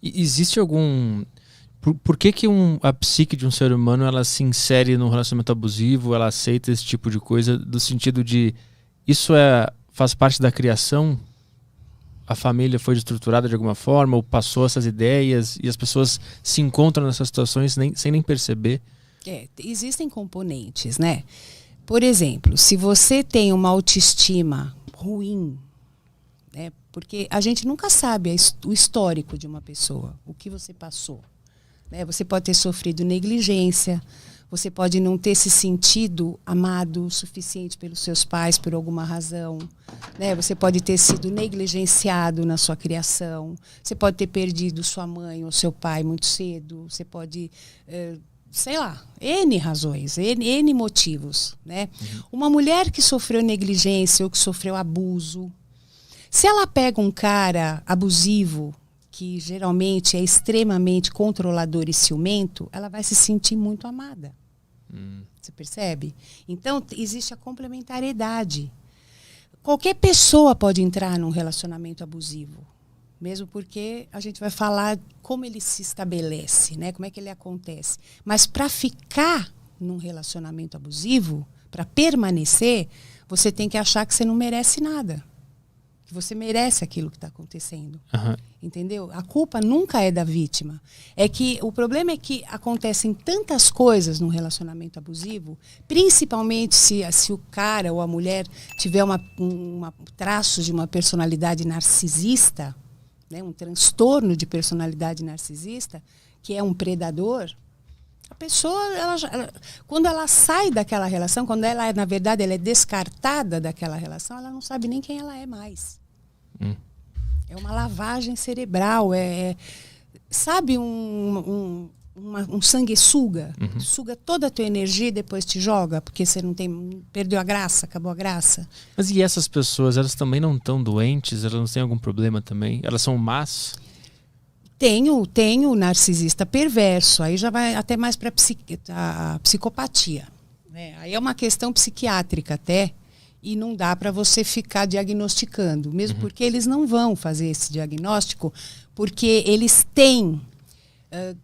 Existe algum... Por que a psique de um ser humano ela se insere num relacionamento abusivo, ela aceita esse tipo de coisa, do sentido de isso faz parte da criação? A família foi estruturada de alguma forma ou passou essas ideias e as pessoas se encontram nessas situações sem nem perceber? Existem componentes, né? Por exemplo, se você tem uma autoestima ruim, né? Porque a gente nunca sabe o histórico de uma pessoa, o que você passou. Você pode ter sofrido negligência, você pode não ter se sentido amado o suficiente pelos seus pais por alguma razão, né? Você pode ter sido negligenciado na sua criação, você pode ter perdido sua mãe ou seu pai muito cedo, você pode, sei lá, N razões, N motivos, né? Uma mulher que sofreu negligência ou que sofreu abuso, se ela pega um cara abusivo, que geralmente é extremamente controlador e ciumento, ela vai se sentir muito amada. Você percebe? Então, existe a complementariedade. Qualquer pessoa pode entrar num relacionamento abusivo, mesmo porque a gente vai falar como ele se estabelece, né? Como é que ele acontece. Mas para ficar num relacionamento abusivo, para permanecer, você tem que achar que você não merece nada. Você merece aquilo que está acontecendo. Entendeu? A culpa nunca é da vítima. O problema é que acontecem tantas coisas num relacionamento abusivo, principalmente se o cara ou a mulher tiver um traço de uma personalidade narcisista, né, um transtorno de personalidade narcisista, que é um predador. A pessoa, quando ela sai daquela relação, quando ela, na verdade, ela é descartada daquela relação, ela não sabe nem quem ela é mais. É uma lavagem cerebral, sabe um sanguessuga? Suga toda a tua energia e depois te joga, porque você perdeu a graça, acabou a graça. Mas e essas pessoas, elas também não estão doentes? Elas não têm algum problema também? Elas são más? Tem o narcisista perverso, aí já vai até mais para a psicopatia. Né? Aí é uma questão psiquiátrica até, e não dá para você ficar diagnosticando, mesmo porque eles não vão fazer esse diagnóstico, porque eles têm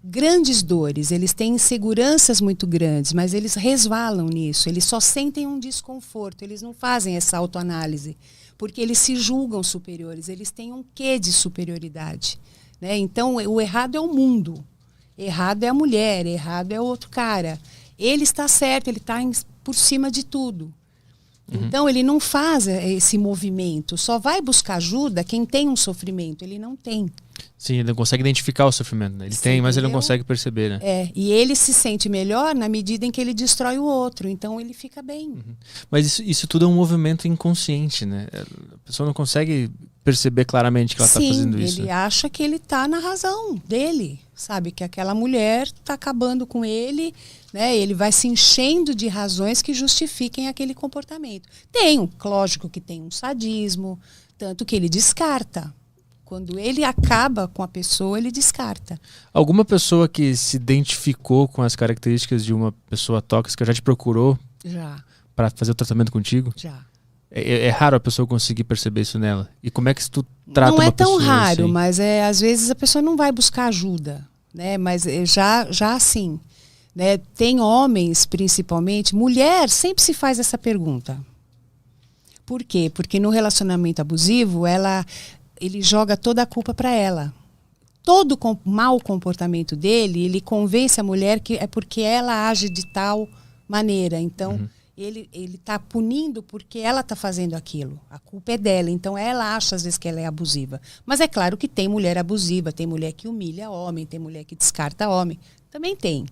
grandes dores, eles têm inseguranças muito grandes, mas eles resvalam nisso, eles só sentem um desconforto, eles não fazem essa autoanálise, porque eles se julgam superiores, eles têm um quê de superioridade. Né? Então, o errado é o mundo, errado é a mulher, errado é o outro cara. Ele está certo, ele está por cima de tudo. Então, ele não faz esse movimento. Só vai buscar ajuda quem tem um sofrimento. Ele não tem. Sim, ele não consegue identificar o sofrimento. Né? Ele tem, mas ele não consegue perceber. Né? E ele se sente melhor na medida em que ele destrói o outro. Então, ele fica bem. Mas isso tudo é um movimento inconsciente, né? A pessoa não consegue perceber claramente que ela está fazendo isso. Sim, ele acha que ele está na razão dele. Sabe, que aquela mulher está acabando com ele, né? Ele vai se enchendo de razões que justifiquem aquele comportamento. Lógico que tem um sadismo, tanto que ele descarta. Quando ele acaba com a pessoa, ele descarta. Alguma pessoa que se identificou com as características de uma pessoa tóxica já te procurou? Já. Para fazer o tratamento contigo? Já. É raro a pessoa conseguir perceber isso nela. E como é que tu trata uma pessoa? Não é tão raro, assim? mas às vezes a pessoa não vai buscar ajuda, né? Mas já assim, né? Tem homens, principalmente, mulher sempre se faz essa pergunta. Por quê? Porque no relacionamento abusivo, ele joga toda a culpa para ela. Todo mau comportamento dele, ele convence a mulher que é porque ela age de tal maneira. Então, ele está punindo porque ela está fazendo aquilo. A culpa é dela. Então, ela acha, às vezes, que ela é abusiva. Mas é claro que tem mulher abusiva, tem mulher que humilha homem, tem mulher que descarta homem. Também tem.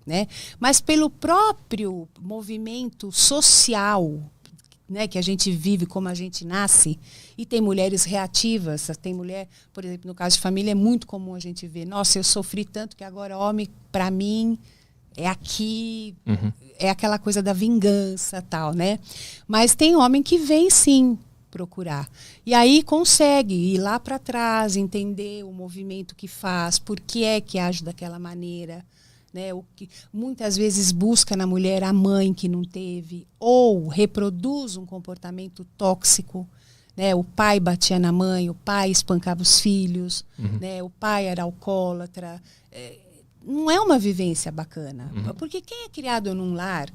Né? Mas pelo próprio movimento social, né, que a gente vive como a gente nasce, e tem mulheres reativas, tem mulher, por exemplo, no caso de família, é muito comum a gente ver, nossa, eu sofri tanto que agora homem, para mim, é aqui, é aquela coisa da vingança, tal, né? Mas tem homem que vem, sim, procurar. E aí consegue ir lá para trás, entender o movimento que faz, por que é que age daquela maneira, né? O que muitas vezes busca na mulher a mãe que não teve, ou reproduz um comportamento tóxico, né? O pai batia na mãe, o pai espancava os filhos, né? O pai era alcoólatra. Não é uma vivência bacana. Porque quem é criado num lar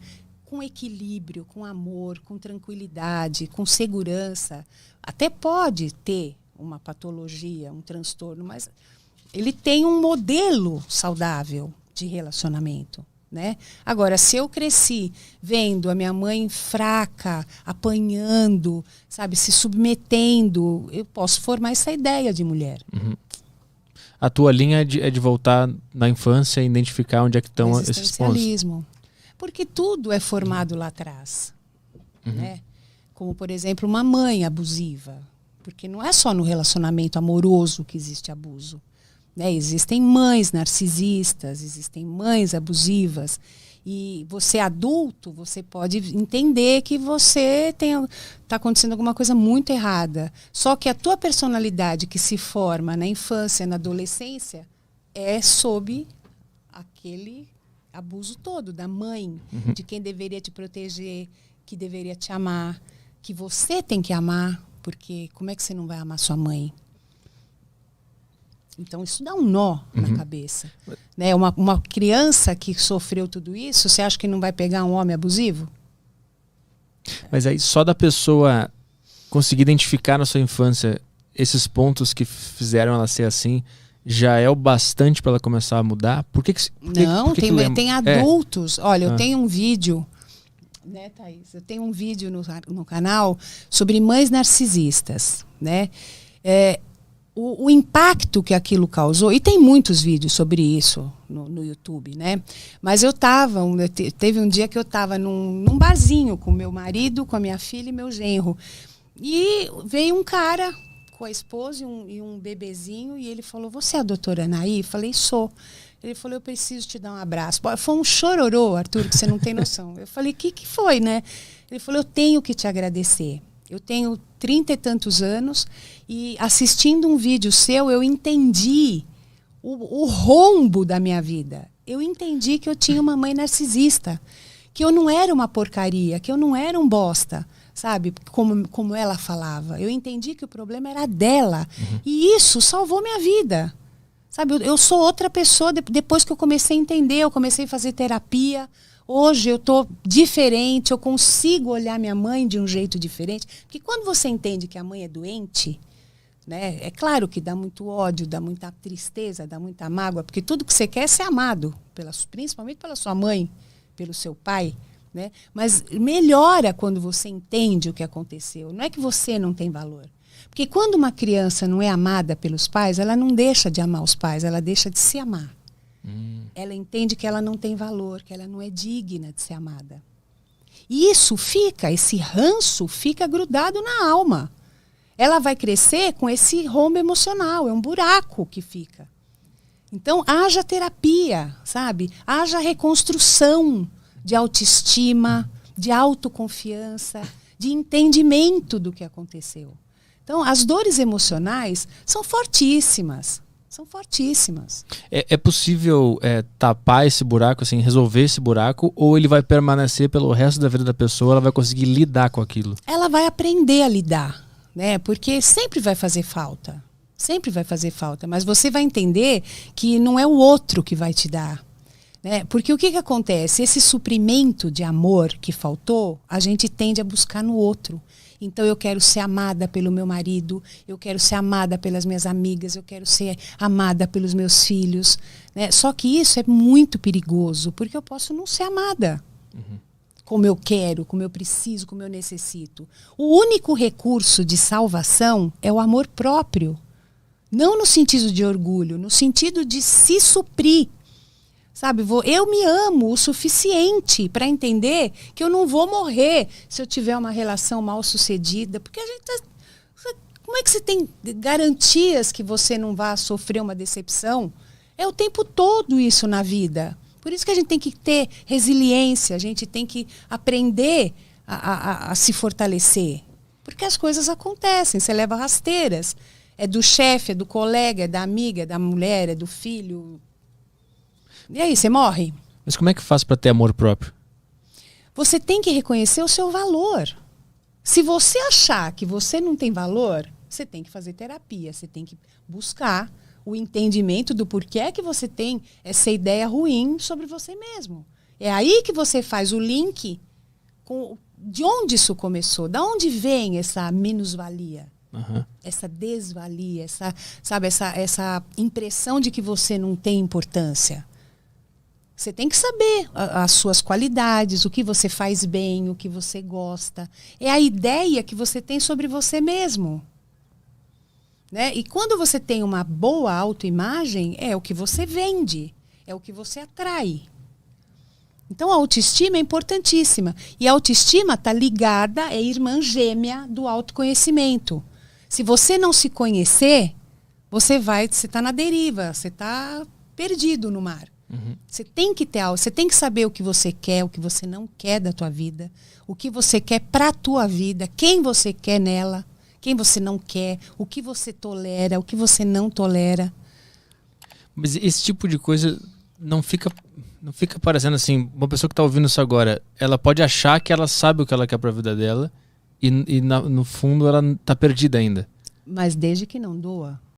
com equilíbrio, com amor, com tranquilidade, com segurança, até pode ter uma patologia, um transtorno, mas ele tem um modelo saudável de relacionamento, né? Agora, se eu cresci vendo a minha mãe fraca, apanhando, sabe, se submetendo, eu posso formar essa ideia de mulher. A tua linha é de voltar na infância e identificar onde é que estão esses pontos. Existencialismo. Porque tudo é formado lá atrás, né? Como, por exemplo, uma mãe abusiva. Porque não é só no relacionamento amoroso que existe abuso, né? Existem mães narcisistas, existem mães abusivas. E você adulto, você pode entender que você está acontecendo alguma coisa muito errada. Só que a tua personalidade que se forma na infância, na adolescência, é sob aquele abuso todo da mãe, de quem deveria te proteger, que deveria te amar, que você tem que amar, porque como é que você não vai amar sua mãe? Então isso dá um nó na cabeça. Né? Uma criança que sofreu tudo isso, você acha que não vai pegar um homem abusivo? Mas aí só da pessoa conseguir identificar na sua infância esses pontos que fizeram ela ser assim, já é o bastante para ela começar a mudar? Não, tem adultos. Olha, eu tenho um vídeo, né, Thaís? Eu tenho um vídeo no canal sobre mães narcisistas, né? O impacto que aquilo causou, e tem muitos vídeos sobre isso no YouTube, né? Mas teve um dia que eu estava num barzinho com meu marido, com a minha filha e meu genro. E veio um cara com a esposa e um bebezinho, e ele falou: "Você é a doutora Anaí?" Eu falei: "Sou." Ele falou: "Eu preciso te dar um abraço." Foi um chororô, Arthur, que você não tem noção. Eu falei: que foi, né? Ele falou: "Eu tenho que te agradecer. Eu tenho 30 e tantos anos e assistindo um vídeo seu, eu entendi o rombo da minha vida. Eu entendi que eu tinha uma mãe narcisista, que eu não era uma porcaria, que eu não era um bosta, sabe? Como ela falava. Eu entendi que o problema era dela. E isso salvou minha vida. Sabe? Eu sou outra pessoa depois que eu comecei a entender, eu comecei a fazer terapia. Hoje eu estou diferente, eu consigo olhar minha mãe de um jeito diferente. Porque quando você entende que a mãe é doente, né, é claro que dá muito ódio, dá muita tristeza, dá muita mágoa, porque tudo que você quer é ser amado, principalmente pela sua mãe, pelo seu pai. Né? Mas melhora quando você entende o que aconteceu. Não é que você não tem valor. Porque quando uma criança não é amada pelos pais, ela não deixa de amar os pais, ela deixa de se amar. Ela entende que ela não tem valor, que ela não é digna de ser amada. E esse ranço fica grudado na alma. Ela vai crescer com esse rombo emocional, é um buraco que fica. Então, haja terapia, sabe? Haja reconstrução de autoestima, de autoconfiança, de entendimento do que aconteceu. Então, as dores emocionais são fortíssimas. São fortíssimas. É possível tapar esse buraco, assim, resolver esse buraco, ou ele vai permanecer pelo resto da vida da pessoa, ela vai conseguir lidar com aquilo? Ela vai aprender a lidar, né? Porque sempre vai fazer falta. Sempre vai fazer falta. Mas você vai entender que não é o outro que vai te dar. Né? Porque o que acontece? Esse suprimento de amor que faltou, a gente tende a buscar no outro. Então eu quero ser amada pelo meu marido, eu quero ser amada pelas minhas amigas, eu quero ser amada pelos meus filhos. Né? Só que isso é muito perigoso, porque eu posso não ser amada. Como eu quero, como eu preciso, como eu necessito. O único recurso de salvação é o amor próprio. Não no sentido de orgulho, no sentido de se suprir. Sabe, eu me amo o suficiente para entender que eu não vou morrer se eu tiver uma relação mal sucedida. Porque a gente como é que você tem garantias que você não vai sofrer uma decepção? É o tempo todo isso na vida. Por isso que a gente tem que ter resiliência, a gente tem que aprender a se fortalecer. Porque as coisas acontecem, você leva rasteiras. É do chefe, é do colega, é da amiga, é da mulher, é do filho. E aí, você morre? Mas como é que faz para ter amor próprio? Você tem que reconhecer o seu valor. Se você achar que você não tem valor, você tem que fazer terapia, você tem que buscar o entendimento do porquê que você tem essa ideia ruim sobre você mesmo. É aí que você faz o link com de onde isso começou, da onde vem essa minusvalia, essa desvalia, essa impressão de que você não tem importância. Você tem que saber as suas qualidades, o que você faz bem, o que você gosta. É a ideia que você tem sobre você mesmo. Né? E quando você tem uma boa autoimagem, é o que você vende, é o que você atrai. Então a autoestima é importantíssima. E a autoestima está ligada, é irmã gêmea do autoconhecimento. Se você não se conhecer, você está na deriva, você está perdido no mar. Você tem que ter, você tem que saber o que você quer, o que você não quer da tua vida, o que você quer para a tua vida, quem você quer nela, quem você não quer, o que você tolera, o que você não tolera. Mas esse tipo de coisa não fica parecendo assim, uma pessoa que está ouvindo isso agora, ela pode achar que ela sabe o que ela quer para a vida dela e no fundo ela está perdida ainda. Mas desde que não doa.